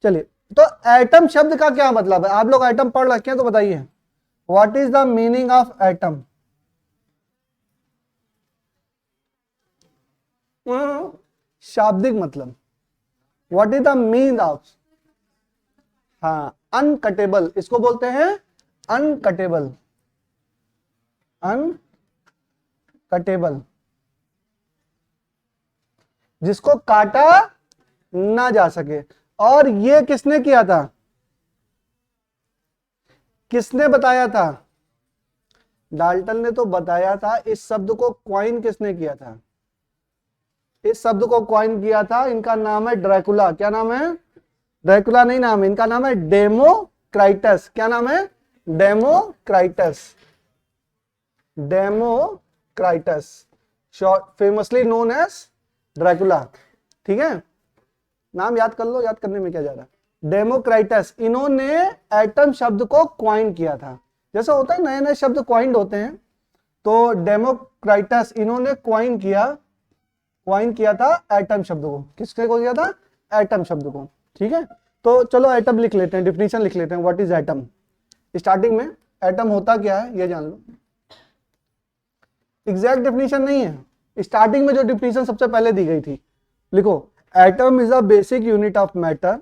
चलिए, तो एटम शब्द का क्या मतलब है? आप लोग एटम पढ़ रखे हैं तो बताइए, what is the meaning of atom? शाब्दिक मतलब, what is the meaning of? हाँ, अनकटेबल, इसको बोलते हैं अनकटेबल, अनकटेबल, जिसको काटा ना जा सके। और ये किसने किया था? किसने बताया था? डाल्टन ने तो बताया था। इस शब्द को क्वाइन किसने किया था? इस शब्द को क्वाइन किया था, इनका नाम है ड्रैकुला। क्या नाम है? ड्रैकुला नहीं नाम है इनका, नाम है डेमोक्राइटस। क्या नाम है? Democritus, Democritus, short famously known as Dracula. ठीक है, नाम याद कर लो, याद करने में क्या जा रहा है। डेमोक्राइटस, इन्होंने एटम शब्द को क्वाइन किया था। जैसे होता है नए नए शब्द क्वाइंड होते हैं, तो डेमोक्राइटस इन्होंने क्वाइन किया था एटम शब्द को। किसने को किया था? एटम शब्द को। ठीक है, तो चलो एटम लिख लेते हैं, डिफिनीशन लिख लेते हैं। What is atom? स्टार्टिंग में एटम होता क्या है ये जान लो। एग्जैक्ट डिफिनीशन नहीं है, स्टार्टिंग में जो डिफिनीशन सबसे पहले दी गई थी, लिखो, atom is a basic unit of matter.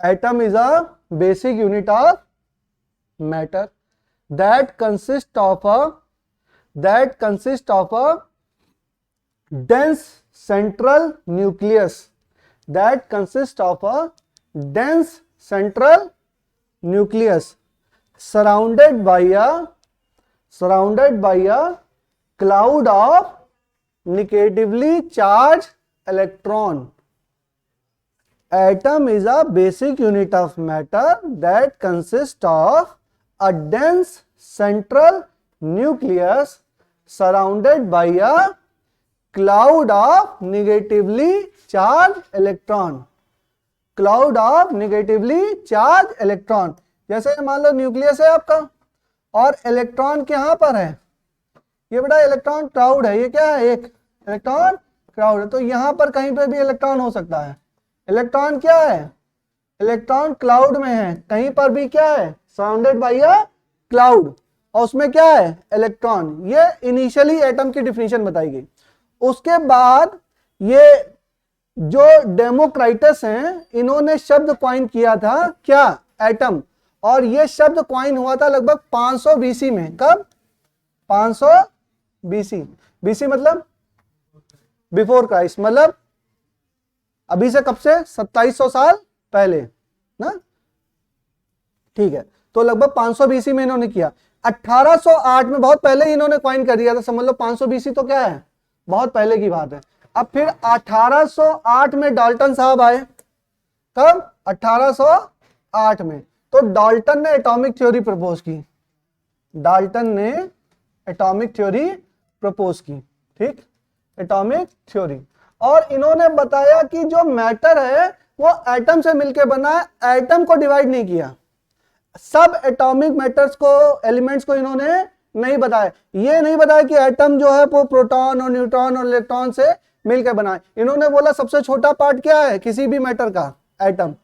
Atom is a basic unit of matter that consists of a dense central nucleus, that consists of a dense central nucleus surrounded by a cloud of negatively charged electron. Atom is a basic unit of matter that consists of a dense central nucleus surrounded by a cloud of negatively charged electron. Cloud of negatively charged electron, जैसे मान लो nucleus है आपका और electron कहां पर है? ये बेटा इलेक्ट्रॉन क्लाउड है। ये क्या है? एक इलेक्ट्रॉन क्लाउड है। तो यहां पर कहीं पे भी इलेक्ट्रॉन हो सकता है। इलेक्ट्रॉन क्या है? इलेक्ट्रॉन क्लाउड में है, कहीं पर भी क्या है? सराउंडेड बाय अ क्लाउड, और उसमें क्या है? इलेक्ट्रॉन। ये इनिशियली एटम की डिफिनीशन बताई गई। उसके बाद ये जो डेमोक्राइटस हैं, इन्होंने शब्द क्वाइन किया था क्या? एटम। और ये शब्द क्वाइन हुआ था लगभग 500 बीसी में। कब? 500 बीसी। बीसी मतलब बिफोर क्राइस्ट, मतलब अभी से कब से? 2700 साल पहले ना। ठीक है, तो लगभग 500 बीसी में इन्होंने किया। 1808 में, बहुत पहले ही इन्होंने क्वाइन कर दिया था, समझ लो 500 बीसी तो क्या है? बहुत पहले की बात है। अब फिर 1808 में डाल्टन साहब आए। कब? 1808 में। तो डाल्टन ने एटॉमिक थ्योरी प्रपोज की। डाल्टन ने एटॉमिक थ्योरी प्रपोज की। ठीक, एटॉमिक थ्योरी। और इन्होंने बताया कि जो मैटर है वो एटम से मिलकर बना है, एटम को डिवाइड नहीं किया। सब एटॉमिक मैटर्स को, एलिमेंट्स को इन्होंने नहीं बताया। ये नहीं बताया कि एटम जो है वो प्रोटॉन और न्यूट्रॉन और इलेक्ट्रॉन से मिलकर बना है। इन्होंने बोला सबसे छोटा पार्ट क्या है किसी भी मैटर का? एटम।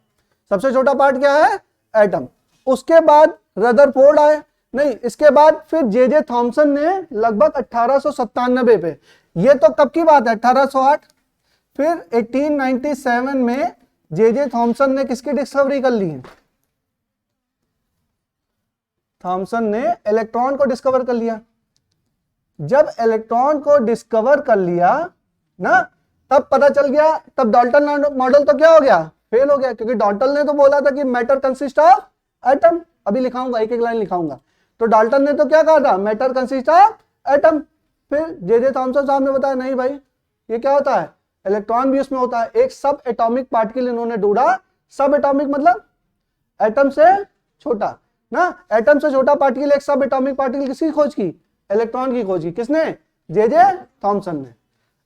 सबसे छोटा पार्ट क्या है? एटम। उसके बाद रदरफोर्ड आए, नहीं, इसके बाद फिर जे थॉमसन ने लगभग 1897 पे, ये तो कब की बात है? 1808। फिर 1897 में जे थॉमसन ने किसकी डिस्कवरी कर ली? थॉमसन ने इलेक्ट्रॉन को डिस्कवर कर लिया। जब इलेक्ट्रॉन को डिस्कवर कर लिया ना, तब पता चल गया, तब डाल्टन मॉडल तो क्या हो गया? फेल हो गया, क्योंकि डाल्टन ने तो बोला था कि मैटर कंसिस्ट ऑफ एटम। अभी लिखाऊंगा, एक एक लाइन लिखाऊंगा। तो डाल्टन ने तो क्या कहा था? Matter consist of atom. फिर जे थॉमसन साहब ने बताया नहीं भाई, ये क्या होता है? इलेक्ट्रॉन भी उसमें होता है। एक सब एटॉमिक पार्टिकल इन्होंने ढूंढा। सब एटॉमिक मतलब एटम से छोटा ना, एटम से छोटा पार्टिकल, एक सब एटॉमिक पार्टिकल किसकी खोज की? इलेक्ट्रॉन की खोज की। किसने? जे थॉमसन ने।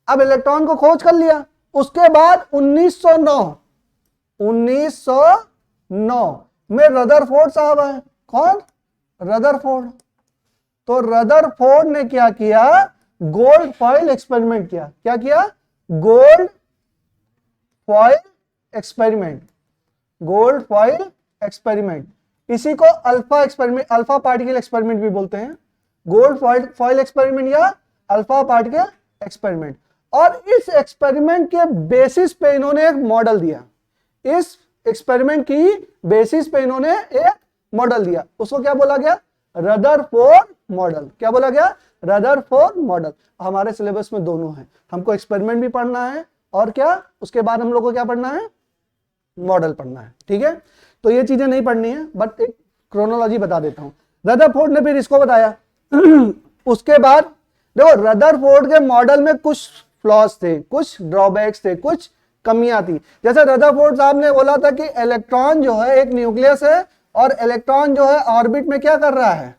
अब इलेक्ट्रॉन को खोज कर लिया। उसके बाद 1909 में रदरफोर्ड साहब आए। कौन? रदरफोर्ड। तो रदरफोर्ड ने क्या किया? गोल्ड फॉइल एक्सपेरिमेंट किया। क्या किया? Gold foil experiment. Gold foil experiment, इसी को alpha experiment, alpha particle experiment भी बोलते हैं, गोल्ड फॉइल एक्सपेरिमेंट या अल्फा पार्टिकल एक्सपेरिमेंट। और इस एक्सपेरिमेंट के बेसिस पे इन्होंने एक मॉडल दिया, इस एक्सपेरिमेंट की बेसिस पे इन्होंने एक मॉडल दिया, उसको क्या बोला गया, रदरफोर्ड मॉडल। क्या बोला गया, रदरफोर्ड मॉडल। हमारे सिलेबस में दोनों है, हमको एक्सपेरिमेंट भी पढ़ना है और क्या उसके बाद हम लोग को क्या पढ़ना है, मॉडल पढ़ना है। ठीक है, तो ये चीजें नहीं पढ़नी है, बट एक क्रोनोलॉजी बता देता हूं। रदरफोर्ड ने फिर इसको बताया उसके बाद देखो रदरफोर्ड के मॉडल में कुछ फ्लॉज थे, कुछ ड्रॉबैक्स थे, कुछ कमियां थी। जैसे रदरफोर्ड साहब ने बोला था कि इलेक्ट्रॉन जो है एक न्यूक्लियस है और इलेक्ट्रॉन जो है ऑर्बिट में क्या कर रहा है,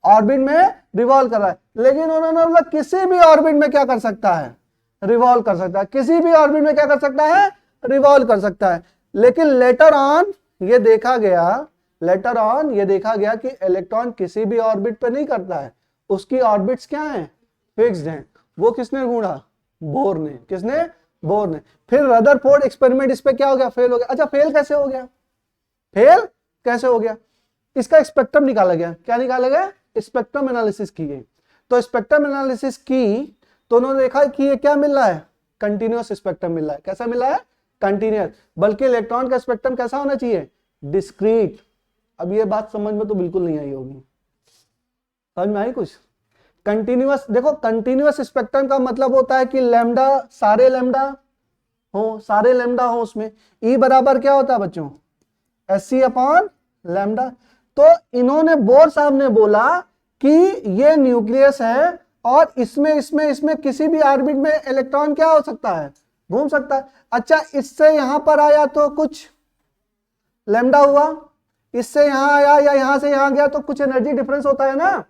ऑर्बिट में रिवॉल्व कर रहा है। लेकिन उन्होंने बोला किसी भी ऑर्बिट में क्या कर सकता है, रिवॉल्व कर सकता है, किसी भी ऑर्बिट में क्या कर सकता है, रिवॉल्व कर सकता है। लेकिन लेटर ऑन ये देखा गया कि इलेक्ट्रॉन किसी भी ऑर्बिट पे नहीं करता है, उसकी ऑर्बिट्स क्या हैं, फिक्स्ड हैं। वो किसने ढूंढा, बोर ने। किसने, बोर ने। फिर रदरफोर्ड एक्सपेरिमेंट इस पे क्या हो गया, फेल हो गया। अच्छा फेल कैसे हो गया, फेल कैसे हो गया, इसका स्पेक्ट्रम निकाला गया। क्या निकाला गया, स्पेक्ट्रम एनालिसिस की गई। तो स्पेक्ट्रम एनालिसिस की तो उन्होंने देखा कि ये क्या मिल रहा है, कंटिन्यूअस स्पेक्ट्रम मिल रहा है। कैसा मिल रहा है, कंटिन्यूअस। बल्कि इलेक्ट्रॉन का स्पेक्ट्रम कैसा होना चाहिए, डिस्क्रीट। अब ये बात समझ में तो बिल्कुल नहीं आई होगी, समझ में आई कुछ। कंटिन्यूअस, देखो कंटिन्यूअस स्पेक्ट्रम का मतलब होता है कि लैम्डा, सारे लैम्डा हो उसमें। ई बराबर क्या होता है बच्चों, SC अपॉन लैम्डा। तो इन्होंने, बोर साहब ने बोला कि ये न्यूक्लियस है और इसमें किसी भी ऑर्बिट में इलेक्ट्रॉन क्या हो सकता है, घूम सकता है। अच्छा इससे यहां पर आया तो कुछ लैम्डा हुआ, इससे यहां आया या यहां से यहां गया तो कुछ एनर्जी डिफरेंस होता है ना,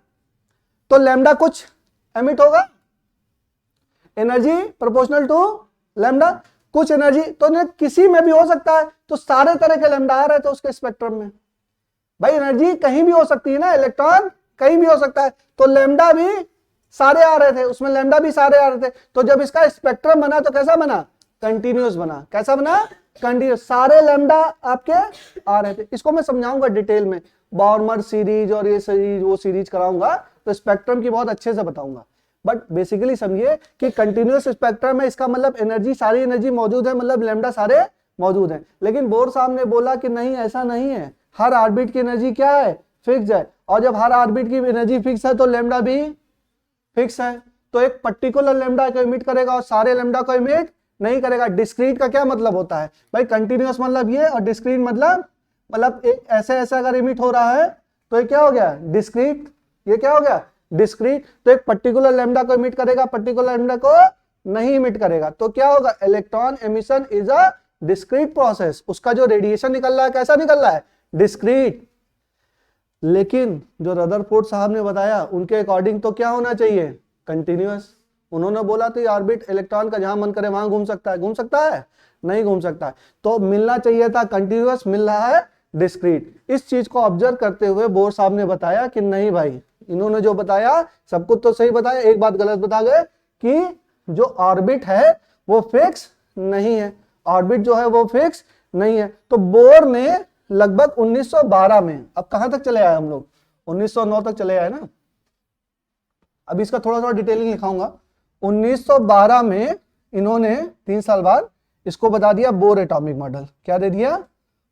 तो लैम्डा कुछ एमिट होगा, एनर्जी प्रोपोर्शनल टू लैम्डा, कुछ एनर्जी। तो किसी में भी हो सकता है, तो सारे तरह के लैम्डा आ रहे थे उसके स्पेक्ट्रम में। भाई एनर्जी कहीं भी हो सकती है ना, इलेक्ट्रॉन कहीं भी हो सकता है, तो लैम्डा भी सारे आ रहे थे उसमें, लैम्डा भी सारे आ रहे थे। तो जब इसका स्पेक्ट्रम बना तो कैसा बना, कंटिन्यूअस बना। कैसा बना, कंटिन्यूअस। सारे लैम्डा आपके आ रहे थे। इसको मैं समझाऊंगा डिटेल में, बॉर्मर सीरीज और ये सीरीज वो सीरीज कराऊंगा, तो स्पेक्ट्रम की बहुत अच्छे से बताऊंगा। बट बेसिकली समझिए कि कंटिन्यूअस स्पेक्ट्रम है, इसका मतलब एनर्जी, सारी एनर्जी मौजूद है, मतलब लैम्डा सारे मौजूद हैं। लेकिन बोर साहब ने बोला कि नहीं ऐसा नहीं है, हर ऑर्बिट की एनर्जी क्या है, फिक्स है। और जब हर ऑर्बिट की एनर्जी फिक्स है तो लैम्डा भी फिक्स है। तो एक पर्टिकुलर लैम्डा को इमिट करेगा और सारे लैम्डा को इमिट नहीं करेगा। डिस्क्रीट का क्या मतलब होता है भाई, कंटिन्यूअस मतलब ये, और डिस्क्रीट मतलब एक ऐसे अगर इमिट हो रहा है तो ये क्या हो गया, डिस्क्रीट। ये क्या हो गया, डिस्क्रीट। तो एक पर्टिकुलर लैम्डा को इमिट करेगा, पर्टिकुलर लैम्डा को नहीं इमिट करेगा। तो क्या होगा, electron emission is a discrete process. उसका जो रेडिएशन निकल रहा है कैसा निकल रहा है, डिस्क्रीट। लेकिन जो रदरफोर्ड साहब ने बताया उनके अकॉर्डिंग तो क्या होना चाहिए, कंटिन्यूअस। उन्होंने बोला तो ये ऑर्बिट इलेक्ट्रॉन का जहां मन करे वहां घूम सकता है, घूम सकता है, नहीं घूम सकता है। तो मिलना चाहिए था कंटिन्यूअस, मिल रहा है डिस्क्रीट। इस चीज को ऑब्जर्व करते हुए बोर साहब ने बताया कि नहीं भाई, इन्होंने जो बताया सब कुछ तो सही बताया, एक बात गलत बता गए कि जो ऑर्बिट है वो फिक्स नहीं है, ऑर्बिट जो है वो फिक्स नहीं है। तो बोर ने लगभग 1912 में, अब कहां तक चले आए हम लोग, 1909 तक चले आए ना। अब इसका थोड़ा सा डिटेलिंग लिखाऊंगा। 1912 में इन्होंने 3 साल बाद इसको बता दिया बोर एटॉमिक मॉडल। क्या दे दिया,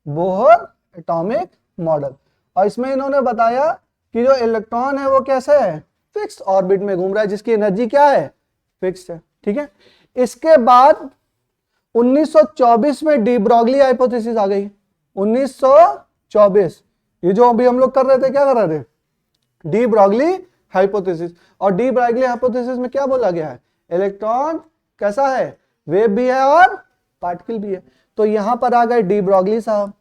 बोर एटॉमिक मॉडल। और इसमें इन्होंने बताया कि जो इलेक्ट्रॉन है वो कैसे है, फिक्स ऑर्बिट में घूम रहा है, जिसकी एनर्जी क्या है, फिक्स है। ठीक है, इसके बाद 1924 में डी ब्रॉगली हाइपोथेसिस आ गई। 1924, ये जो अभी हम लोग कर रहे थे, क्या कर रहे थे, डी ब्रॉगली हाइपोथेसिस। और डी ब्रॉगली हाइपोथेसिस में क्या बोला गया है, इलेक्ट्रॉन कैसा है, वेव भी है और पार्टिकल भी है। तो यहां पर आ गए डी ब्रॉगली साहब,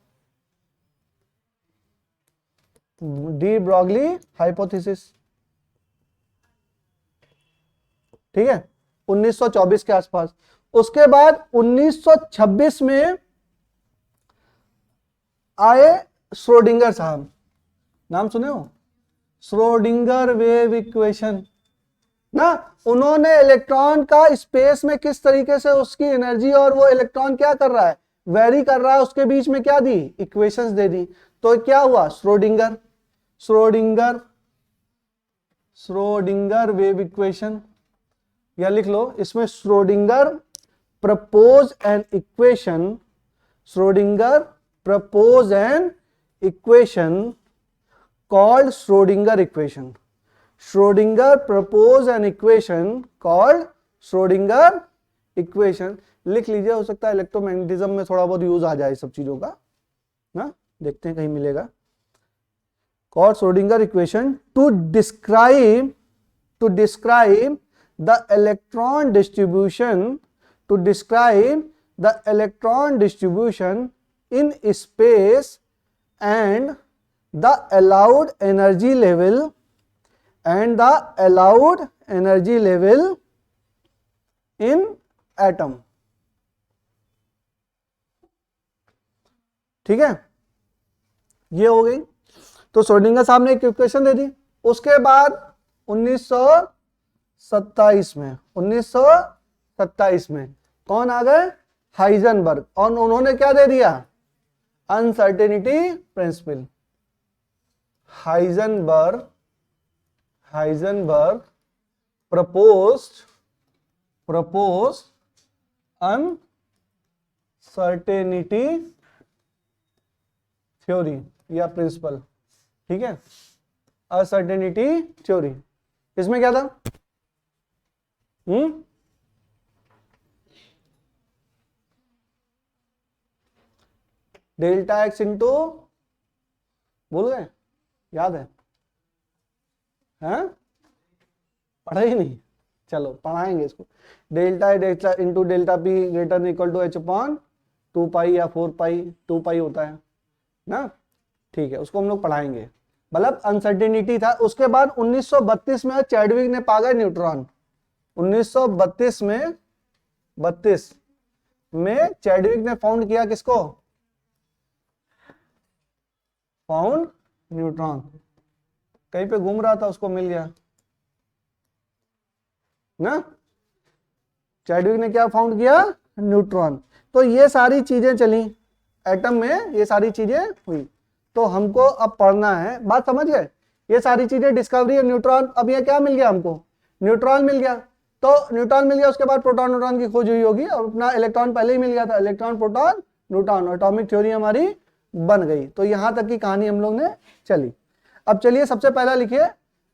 डी ब्रॉगली हाइपोथेसिस। ठीक है, 1924 के आसपास। उसके बाद 1926 में आए श्रोडिंगर साहब, नाम सुने हो, श्रोडिंगर वेव इक्वेशन ना। उन्होंने इलेक्ट्रॉन का स्पेस में किस तरीके से उसकी एनर्जी और वो इलेक्ट्रॉन क्या कर रहा है, वेरी कर रहा है उसके बीच में क्या दी, इक्वेशंस दे दी। तो क्या हुआ, श्रोडिंगर वेव इक्वेशन, या लिख लो इसमें Schrodinger propose an equation, Schrodinger propose an equation called Schrodinger equation. Schrodinger proposed an equation called Schrodinger equation. लिख लीजिए, हो सकता है इलेक्ट्रोमैग्नेटिज्म में थोड़ा बहुत यूज आ जाए सब चीजों का ना, देखते हैं कहीं मिलेगा। called Schrodinger equation to describe the electron distribution in space and the allowed energy level in atom। ठीक है, ये हो गई। तो श्रोडिंगर साहब ने एक इक्वेशन दे दी। उसके बाद 1927 में कौन आ गए, हाइजेनबर्ग, और उन्होंने क्या दे दिया, uncertainty principle. Heisenberg proposed uncertainty theory या प्रिंसिपल। ठीक है, अनसर्टेनिटी थ्योरी। इसमें क्या था, डेल्टा एक्स इंटू, भूल गए, याद है, हैं? पढ़ा ही नहीं, चलो पढ़ाएंगे इसको। Delta into delta p greater than equal to h upon 2 pi या 4 पाई, 2 पाई होता है ना, ठीक है, उसको हम लोग पढ़ाएंगे। मतलब अनसर्टेनिटी था। उसके बाद 1932 में चैडविक ने पाया न्यूट्रॉन। 1932 में चैडविक ने फाउंड किया किसको, फाउंड न्यूट्रॉन। कहीं पे घूम रहा था, उसको मिल गया ना। चैडविक ने क्या फाउंड किया, न्यूट्रॉन। तो ये सारी चीजें चली एटम में, ये सारी चीजें हुई। तो हमको अब पढ़ना है, बात समझ गए, ये सारी चीजें डिस्कवरी, न्यूट्रॉन, अब ये क्या मिल गया हमको, न्यूट्रॉन मिल गया। तो न्यूट्रॉन मिल गया, उसके बाद प्रोटॉन न्यूट्रॉन की खोज हुई होगी, और अपना इलेक्ट्रॉन पहले ही मिल गया था, electron proton neutron, atomic theory हमारी बन गई। तो यहां तक की कहानी हम लोग ने चली। अब चलिए सबसे पहला लिखिए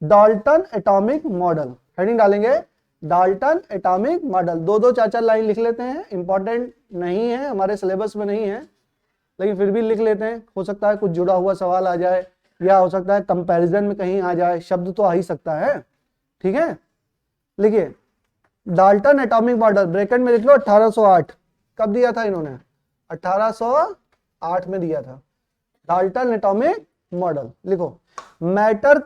डाल्टन एटॉमिक मॉडल, हेडिंग डालेंगे डाल्टन एटॉमिक मॉडल। 2-2 4-4 लाइन लिख लेते हैं, इंपॉर्टेंट नहीं है, हमारे सिलेबस में नहीं है, लेकिन फिर भी लिख लेते हैं। हो सकता है कुछ जुड़ा हुआ सवाल आ जाए, या हो सकता है कंपैरिजन में कहीं आ जाए, शब्द तो आ ही सकता है। ठीक है, लिखिए डाल्टन एटॉमिक मॉडल, ब्रैकेट में लिख लो 1808। कब दिया था इन्होंने, 1808 में दिया था। डाल्टन एटॉमिक मॉडल लिखो, matter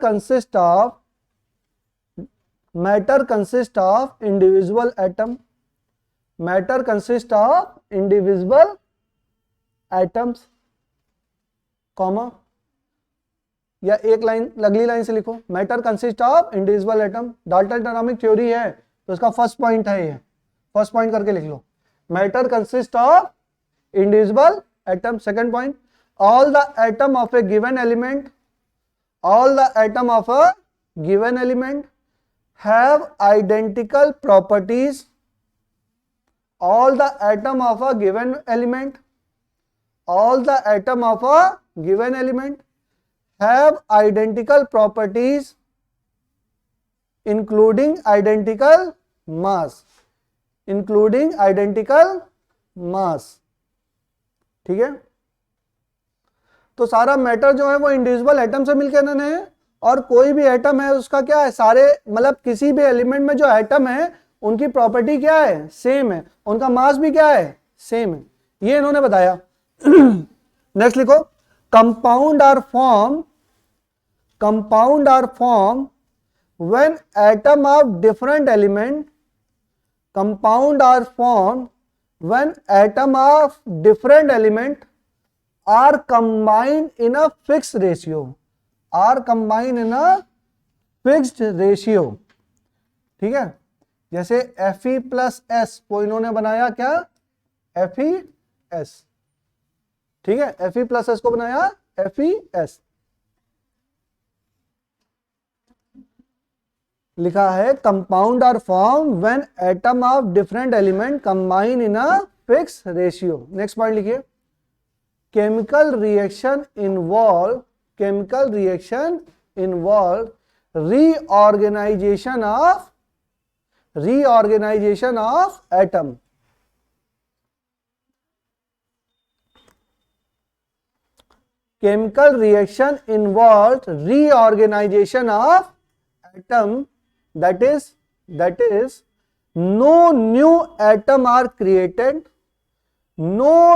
consist of individual atom, matter consist of individual atoms, comma, या एक लाइन अगली लाइन से लिखो, matter consist of individual atom. Dalton atomic theory है तो इसका फर्स्ट पॉइंट है, ये फर्स्ट पॉइंट करके लिख लो, matter consist of individual atom. Second point, all the atom of a given element have identical properties, all the atom of a given element have identical properties including identical mass, ठीक है। तो सारा matter जो है वो individual atom से मिलकर बने हैं, और कोई भी एटम है उसका क्या है, सारे मतलब किसी भी एलिमेंट में जो एटम है उनकी प्रॉपर्टी क्या है, सेम है, उनका मास भी क्या है, सेम है, ये इन्होंने बताया। नेक्स्ट लिखो, compound are form when atom of different element, compound are form when atom of different element are combined in a fixed ratio, ठीक है। जैसे Fe+S को इन्होंने बनाया क्या, FeS, ठीक है, Fe+S को बनाया FeS। लिखा है compound are form when atom of different element combine in a fix ratio. Next point लिखिए, chemical reaction involve reorganisation of atom. Chemical reaction involves reorganization of atom, that is no new atom are created nor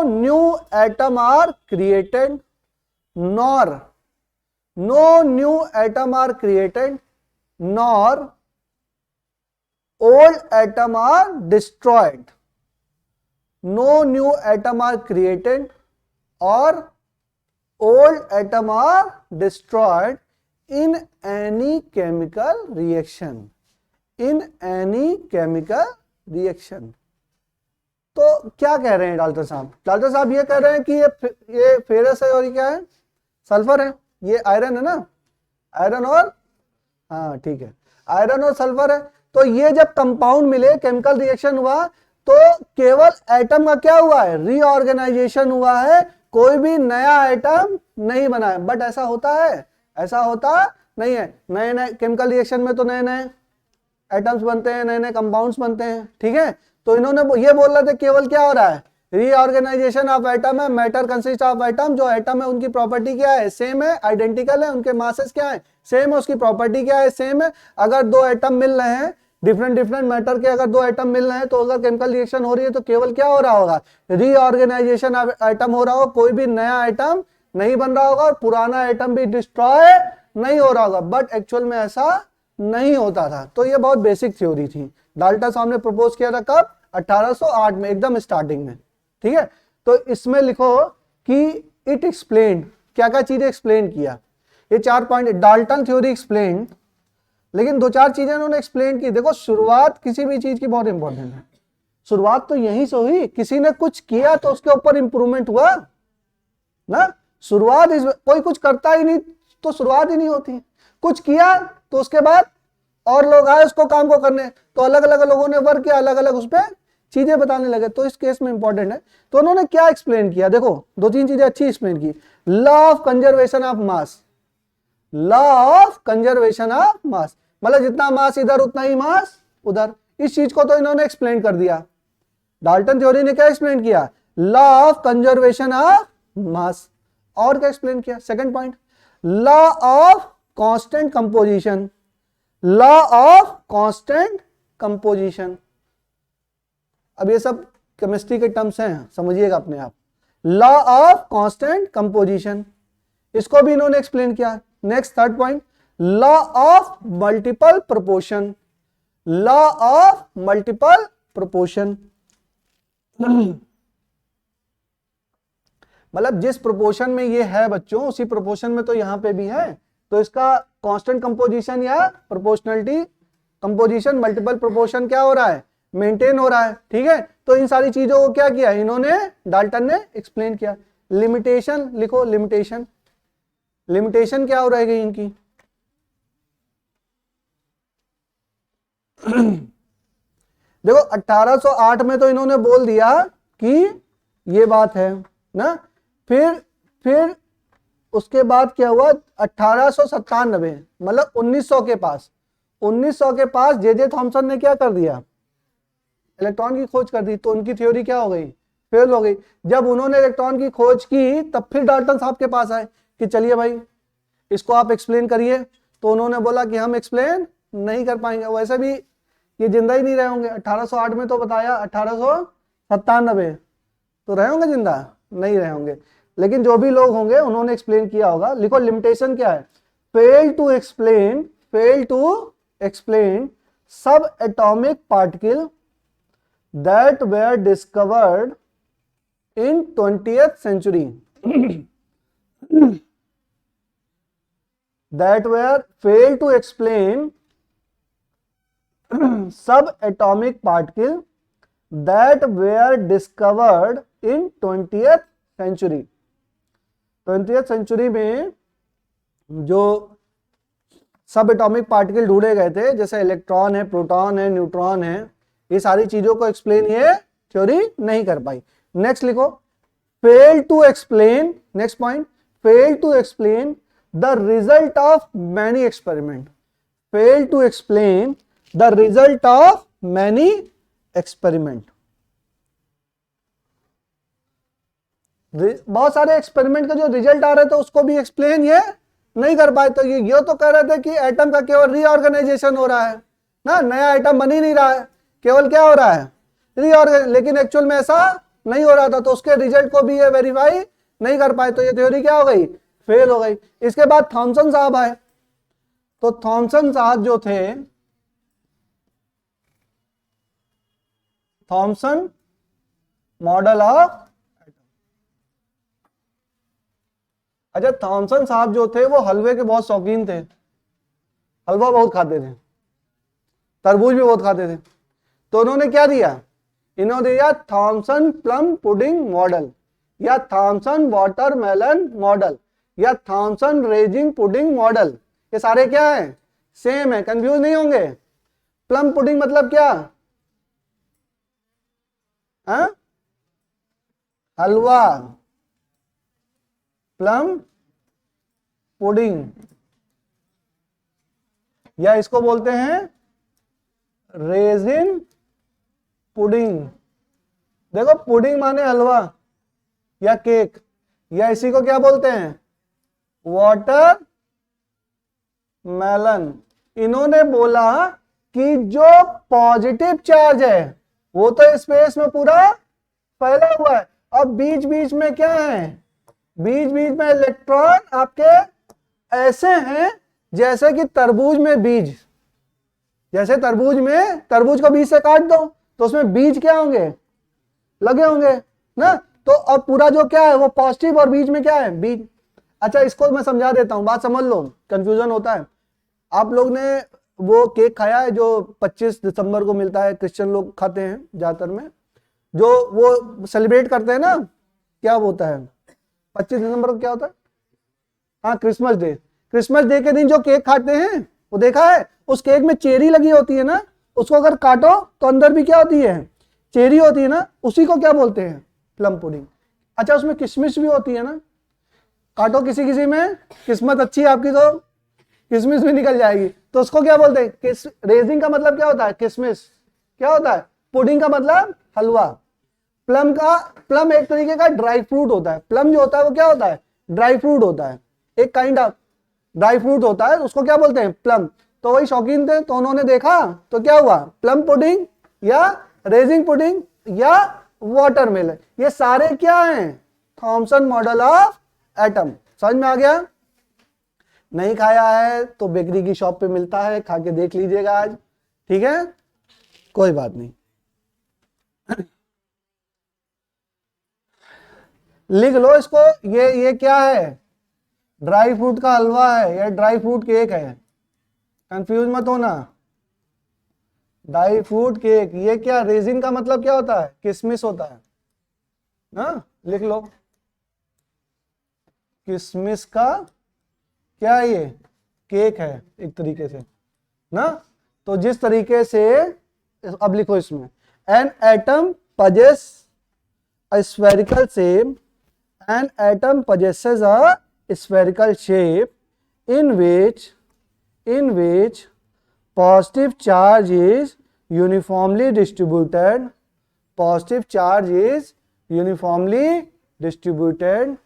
old atom are destroyed. No new atom are created or old atom are destroyed in any chemical reaction. तो क्या कह रहे हैं doctor साहब? Doctor साहब ये कह रहे हैं कि ये फेरस है और ये क्या है? सल्फर है। ये आयरन है ना, आयरन और, हाँ ठीक है, आयरन और सल्फर है। तो ये जब कंपाउंड मिले, केमिकल रिएक्शन हुआ, तो केवल एटम का क्या हुआ है? रीऑर्गेनाइजेशन हुआ है, कोई भी नया आइटम नहीं बना है। बट ऐसा होता है? ऐसा होता नहीं है। नए नए केमिकल रिएक्शन में तो नए नए आइटम्स बनते हैं, नए नए कंपाउंड्स बनते हैं, ठीक है। तो इन्होंने ये बोल रहे थे केवल क्या हो रहा है? रीऑर्गेनाइजेशन ऑफ एटम है। मैटर कंसिस्ट ऑफ एटम, जो एटम है उनकी प्रॉपर्टी क्या है? सेम है, आइडेंटिकल है, उनके मासेस क्या है? सेम है, उसकी प्रॉपर्टी क्या है? सेम है। अगर दो एटम मिल रहे हैं, डिफरेंट मैटर के अगर दो एटम मिल रहे हैं, तो अगर केमिकल रिएक्शन हो रही है तो केवल क्या हो रहा होगा? रीऑर्गेनाइजेशन ऑफ एटम हो रहा होगा, कोई भी नया आइटम नहीं बन रहा होगा और पुराना आइटम भी डिस्ट्रॉय नहीं हो रहा होगा। बट एक्चुअल में ऐसा नहीं होता था। तो ये बहुत बेसिक थ्योरी थी। डाल्टन साहब ने प्रपोज किया था कब? 1808 में, एकदम स्टार्टिंग में, ठीक है। तो इसमें लिखो कि इट एक्सप्लेन्ड, क्या क्या चीजें एक्सप्लेन किया। ये 4 पॉइंट डाल्टन थ्योरी एक्सप्लेन, लेकिन 2-4 चीजें उन्होंने एक्सप्लेन की। देखो, शुरुआत किसी भी चीज की बहुत इंपॉर्टेंट है। शुरुआत तो यहीं से हुई, किसी ने कुछ किया तो उसके ऊपर इंप्रूवमेंट हुआ ना। शुरुआत कोई कुछ करता ही नहीं तो शुरुआत ही नहीं होती। कुछ किया तो उसके बाद और लोग आए उसको काम को करने, तो अलग अलग लोगों ने वर्क किया, अलग अलग उस पर चीजें बताने लगे। तो इस केस में इंपॉर्टेंट है। तो उन्होंने क्या एक्सप्लेन किया? देखो, 2-3 चीजें अच्छी एक्सप्लेन की। Law of conservation of mass, मतलब जितना मास इधर उतना ही मास उधर। इस चीज को तो इन्होंने एक्सप्लेन कर दिया। डाल्टन थ्योरी ने क्या एक्सप्लेन किया? Law of conservation of mass. और क्या एक्सप्लेन किया? Second point, law of constant composition. अब ये सब केमिस्ट्री के टर्म्स हैं, समझिएगा अपने आप। लॉ ऑफ कांस्टेंट कंपोजिशन, इसको भी इन्होंने एक्सप्लेन किया। Next third point, law of multiple proportion. मतलब जिस प्रोपोर्शन में ये है बच्चों, उसी प्रोपोर्शन में तो यहां पे भी है। तो इसका कांस्टेंट कंपोजिशन या प्रोपोर्शनलिटी कंपोजिशन मल्टीपल प्रोपोर्शन क्या हो रहा है? मेंटेन हो रहा है, ठीक है। तो इन सारी चीजों को क्या किया इन्होंने? डाल्टन ने एक्सप्लेन किया। लिमिटेशन लिखो, लिमिटेशन क्या हो रहेगी इनकी? देखो, 1808 में तो इन्होंने बोल दिया कि ये बात है ना। फिर उसके बाद क्या हुआ? 1897, मतलब 1900 के पास जे थॉमसन ने क्या कर दिया? इलेक्ट्रॉन की खोज कर दी। तो उनकी थ्योरी क्या हो गई? फेल हो गई। जब उन्होंने इलेक्ट्रॉन की खोज की, तब फिर डाल्टन साहब के पास आए कि चलिए भाई इसको आप एक्सप्लेन करिए। तो उन्होंने बोला कि हम एक्सप्लेन नहीं कर पाएंगे, वैसे भी ये जिंदा ही नहीं रहे होंगे। 1808 में तो बताया, 1897 तो रहे होंगे जिंदा? नहीं रहे होंगे। लेकिन जो भी लोग होंगे उन्होंने एक्सप्लेन किया होगा। लिखो, लिमिटेशन क्या है? फेल टू एक्सप्लेन सब atomic particle that were discovered in 20th century that were failed to explain subatomic particle that were discovered in 20th century। 20वीं सेंचुरी में जो सब एटॉमिक पार्टिकल ढूंढे गए थे, जैसे इलेक्ट्रॉन है, प्रोटॉन है, न्यूट्रॉन है, ये सारी चीजों को एक्सप्लेन ये थ्योरी नहीं कर पाई। नेक्स्ट लिखो, fail to explain, next point, fail to explain the result of many experiment, fail to explain the result of many experiment. बहुत सारे एक्सपेरिमेंट का जो रिजल्ट आ रहे थे उसको भी एक्सप्लेन ये नहीं कर पाए। तो ये तो कह रहे थे कि एटम का केवल रीऑर्गेनाइजेशन हो रहा है ना, नया एटम बन ही नहीं रहा है, केवल क्या हो रहा है, रीऑर्गेनाइज, लेकिन एक्चुअल में ऐसा नहीं हो रहा था, तो उसके रिजल्ट को भी ये वेरीफाई नहीं कर पाए, तो ये थ्योरी क्या हो गई, फेल हो गई। इसके बाद थॉमसन साहब आए, तो थॉमसन साहब जो थे, थॉमसन मॉडल ऑफ, अच्छा थॉमसन साहब जो थे वो हलवे के बहुत शौकीन थे, हलवा बहुत खाते थे, तरबूज भी बहुत खाते थे। तो उन्होंने क्या दिया, इन्होंने दिया थॉमसन प्लम पुडिंग मॉडल, या थॉमसन वाटरमेलन मॉडल, या थॉमसन रेजिंग पुडिंग मॉडल। ये सारे क्या है, सेम है, कंफ्यूज नहीं होंगे। प्लम पुडिंग मतलब क्या, हाँ, हलवा, प्लम पुडिंग, या इसको बोलते हैं रेजिन पुडिंग। देखो पुडिंग माने हलवा या केक, या इसी को क्या बोलते हैं, वाटर मेलन। इन्होंने बोला कि जो पॉजिटिव चार्ज है वो तो स्पेस में पूरा फैला हुआ है, अब बीच बीच में क्या है, बीच बीच में इलेक्ट्रॉन आपके ऐसे हैं जैसे कि तरबूज में बीज, जैसे तरबूज में, तरबूज को बीज से काट दो तो उसमें बीज क्या होंगे, लगे होंगे ना। तो अब पूरा जो क्या है वो पॉजिटिव और बीच में क्या है, बीज। अच्छा इसको मैं समझा देता हूं, बात समझ लो, कंफ्यूजन होता है। आप लोग ने वो केक खाया है जो 25 दिसंबर को मिलता है, क्रिश्चियन लोग खाते हैं ज्यादातर में, जो वो सेलिब्रेट करते हैं ना, क्या होता है 25 दिसंबर को क्या होता है, हाँ क्रिसमस डे। क्रिसमस डे के दिन जो केक खाते हैं वो देखा है, उस केक में चेरी लगी होती है ना, उसको अगर काटो तो अंदर भी क्या होती है, चेरी होती है ना, उसी को क्या बोलते हैं, प्लम पुडिंग। अच्छा उसमें किशमिश भी होती है ना, काटो किसी किसी में, किस्मत अच्छी है आपकी तो किशमिश भी निकल जाएगी, तो उसको क्या बोलते हैं, रेजिंग का मतलब क्या होता है, किशमिश, क्या होता है, पुडिंग का मतलब हलवा। प्लम का, प्लम एक तरीके का ड्राई फ्रूट होता है, प्लम जो होता है वो क्या होता है, ड्राई फ्रूट होता है, एक काइंड ऑफ ड्राई फ्रूट होता है, उसको क्या बोलते हैं, प्लम। तो वही शौकीन थे, तो उन्होंने देखा तो क्या हुआ, प्लम पुडिंग या रेजिंग पुडिंग या वाटरमेलन, ये सारे क्या हैं, थॉमसन मॉडल ऑफ एटम। समझ में आ गया, नहीं खाया है तो बेकरी की शॉप पे मिलता है, खा के देख लीजिएगा आज, ठीक है, कोई बात नहीं। लिख लो इसको, ये क्या है, ड्राई फ्रूट का हलवा है या ड्राई फ्रूट केक है, कंफ्यूज मत होना, ड्राई फ्रूट केक। ये क्या, रेजिन का मतलब क्या होता है, किशमिश होता है ना, लिख लो, किशमिश का क्या है, ये केक है एक तरीके से ना। तो जिस तरीके से, अब लिखो इसमें, an atom possess a spherical shape, an atom possesses a spherical shape in which positive charge is uniformly distributed, positive charge is uniformly distributed,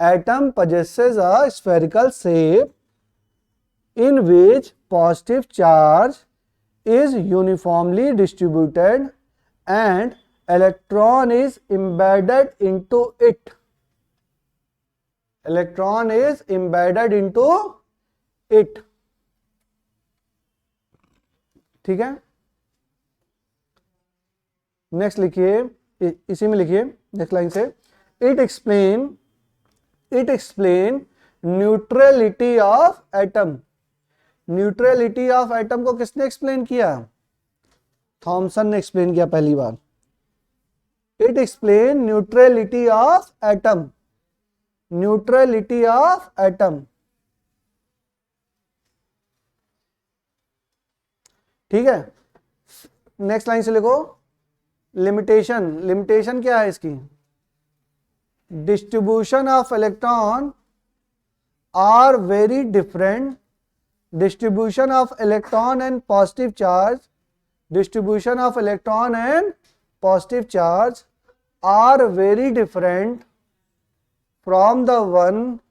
atom possesses a spherical shape in which positive charge is uniformly distributed and electron is embedded into it, electron is embedded into it, ठीक है। Next लिखिए, इसी में लिखिए next line से, it explain neutrality of atom. Neutrality of atom को किसने explain किया, थॉमसन ने एक्सप्लेन किया पहली बार। It explain neutrality of atom, neutrality of atom. ठीक है, नेक्स्ट लाइन से लिखो लिमिटेशन। लिमिटेशन क्या है इसकी? Distribution of electron are very different, distribution of electron and positive charge, distribution of electron and positive charge are very different from the one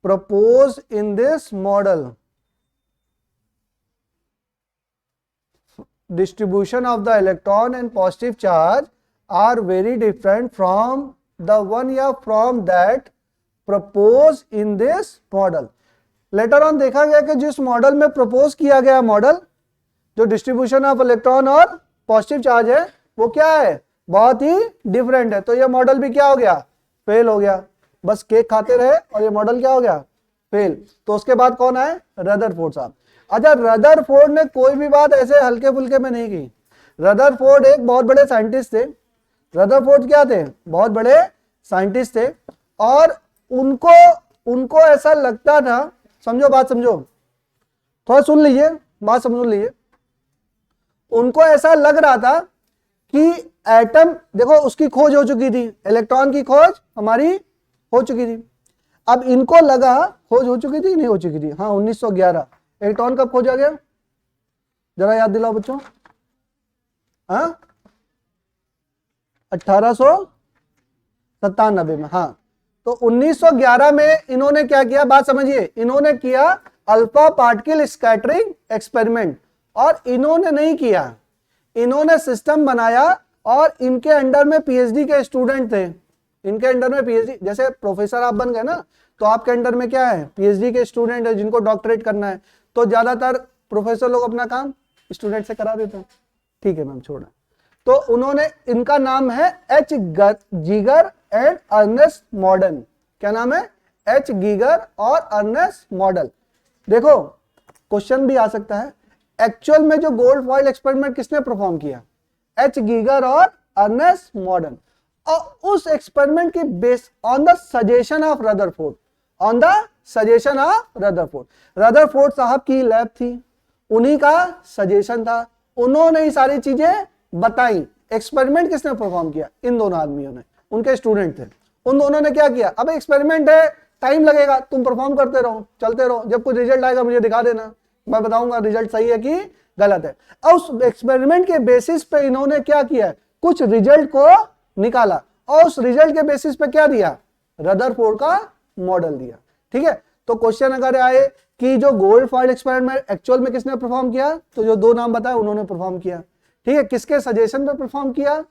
proposed in this model. Distribution of the electron and positive charge are very different from the one या from that proposed in this model. Later on देखा गया कि जिस model में propose किया गया model, जो distribution of electron और पॉजिटिव चार्ज है, वो क्या है? बहुत ही डिफरेंट है। तो ये मॉडल भी क्या हो गया? फेल हो गया। बस केक खाते रहे और ये मॉडल क्या हो गया? फेल। तो उसके बाद कौन आए? रदरफोर्ड साहब। अच्छा, रदरफोर्ड ने कोई भी बात ऐसे हल्के फुल्के में नहीं की। रदरफोर्ड एक बहुत बड़े साइंटिस्ट थे। रदरफोर्ड क्या थे? बहुत बड़े साइंटिस्ट थे और उनको ऐसा लगता था, समझो बात, समझो थोड़ा सुन लीजिए, बात समझ लीजिए। उनको ऐसा लग रहा था कि एटम, देखो उसकी खोज हो चुकी थी, इलेक्ट्रॉन की खोज हमारी हो चुकी थी। अब इनको लगा, खोज हो चुकी थी नहीं हो चुकी थी? हाँ, 1911। इलेक्ट्रॉन कब खोजा गया? जरा याद दिलाओ बच्चों। हाँ, 1897 में। हाँ, तो 1911 में इन्होंने क्या किया? बात समझिए, इन्होंने किया अल्फा पार्टिकल स्कैटरिंग एक्सपेरिमेंट। और इन्होंने नहीं किया, इन्होंने सिस्टम बनाया और इनके अंडर में पीएचडी के स्टूडेंट थे। इनके अंडर में पीएचडी, जैसे प्रोफेसर आप बन गए ना, तो आपके अंडर में क्या है? पीएचडी के स्टूडेंट है जिनको डॉक्टररेट करना है। तो ज्यादातर प्रोफेसर लोग अपना काम स्टूडेंट से करा देते हैं। ठीक है मैम, छोड़ा। तो उन्होंने, इनका नाम है एच गीगर एंड अर्नेस्ट मॉडर्न। क्या नाम है? एच गीगर और अर्नेस्ट मॉडल। देखो क्वेश्चन भी आ सकता है, एक्चुअल में जो गोल्ड फॉइल एक्सपेरिमेंट किसने परफॉर्म किया? एच गीगर और अर्नेस्ट मॉडर्न। और उस एक्सपेरिमेंट की base on the suggestion of Rutherford, on the suggestion of Rutherford. Rutherford साहब की लैब थी, उन्हीं का सजेशन था, उन्होंने ये सारी चीजें बताई। एक्सपेरिमेंट किसने परफॉर्म किया? इन दोनों आदमियों ने, उनके स्टूडेंट थे। उन दोनों ने क्या किया? अब एक्सपेरिमेंट है, टाइम लगेगा, तुम परफॉर्म करते रहो, चलते रहो, जब कोई रिजल्ट आएगा मुझे दिखा देना, मैं बताऊंगा रिजल्ट सही है कि गलत है। और उस एक्सपेरिमेंट के बेसिस पे इन्होंने क्या किया? कुछ रिजल्ट को निकाला और उस रिजल्ट के बेसिस पे क्या दिया? रदरफोर्ड का मॉडल दिया। ठीक है, तो क्वेश्चन अगर आए कि जो गोल्ड फॉइल एक्सपेरिमेंट एक्चुअल में किसने परफॉर्म किया, तो जो दो नाम बताए उन्होंने परफॉर्म किया। ठीक है, किसके सजेशन पे परफॉर्म किया?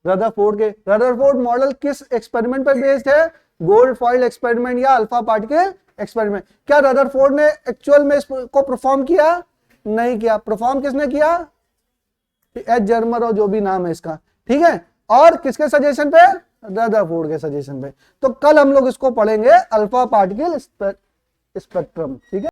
रदरफोर्ड के। रदरफोर्ड मॉडल किस एक्सपेरिमेंट पर बेस्ड है? गोल्ड फॉइल एक्सपेरिमेंट या अल्फा पार्टिकल एक्सपेरिमेंट। क्या रदरफोर्ड ने एक्चुअल में इसको परफॉर्म किया? नहीं किया। परफॉर्म किसने किया? एच जर्मर और जो भी नाम है इसका। ठीक है, और किसके सजेशन पे? रदरफोर्ड के सजेशन पे। तो कल हम लोग इसको पढ़ेंगे, अल्फा पार्टिकल स्पेक्ट्रम। ठीक है।